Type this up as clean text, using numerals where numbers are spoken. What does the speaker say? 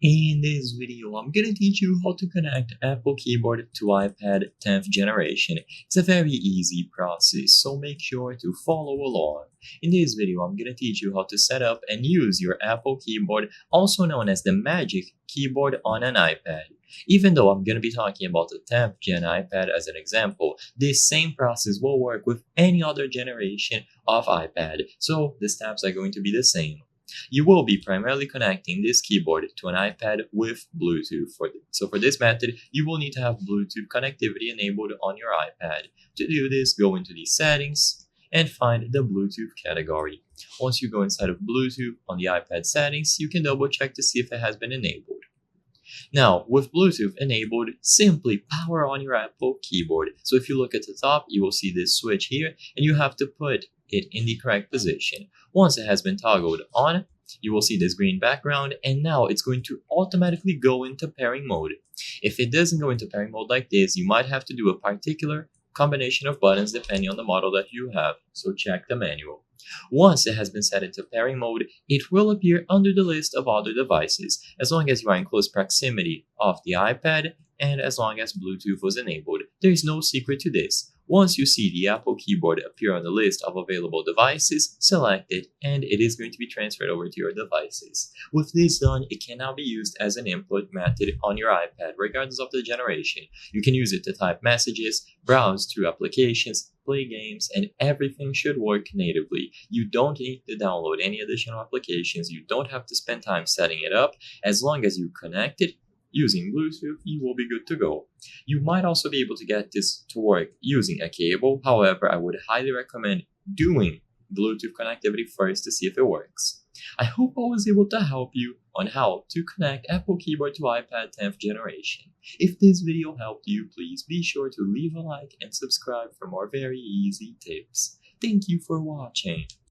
In this video, I'm gonna teach you how to connect Apple Keyboard to iPad 10th generation. It's a very easy process, so make sure to follow along. In this video, I'm gonna teach you how to set up and use your Apple Keyboard, also known as the Magic Keyboard on an iPad. Even though I'm gonna be talking about the 10th gen iPad as an example, this same process will work with any other generation of iPad, so the steps are going to be the same. You will be primarily connecting this keyboard to an iPad with Bluetooth. So for this method, you will need to have Bluetooth connectivity enabled on your iPad. To do this, go into the settings and find the Bluetooth category. Once you go inside of Bluetooth on the iPad settings, you can double check to see if it has been enabled. Now, with Bluetooth enabled, simply power on your Apple keyboard. So if you look at the top, you will see this switch here, and you have to put it in the correct position. Once it has been toggled on, you will see this green background, and now it's going to automatically go into pairing mode. If it doesn't go into pairing mode like this, you might have to do a particular combination of buttons depending on the model that you have, so check the manual. Once it has been set into pairing mode, it will appear under the list of other devices, as long as you are in close proximity of the iPad and as long as Bluetooth was enabled. There is no secret to this. Once you see the Apple keyboard appear on the list of available devices, select it and it is going to be transferred over to your devices. With this done, it can now be used as an input method on your iPad, regardless of the generation. You can use it to type messages, browse through applications, play games, and everything should work natively. You don't need to download any additional applications. You don't have to spend time setting it up. As long as you connect it using Bluetooth, you will be good to go. You might also be able to get this to work using a cable. However, I would highly recommend doing Bluetooth connectivity first to see if it works. I hope I was able to help you on how to connect Apple Keyboard to iPad 10th generation. If this video helped you, please be sure to leave a like and subscribe for more very easy tips. Thank you for watching.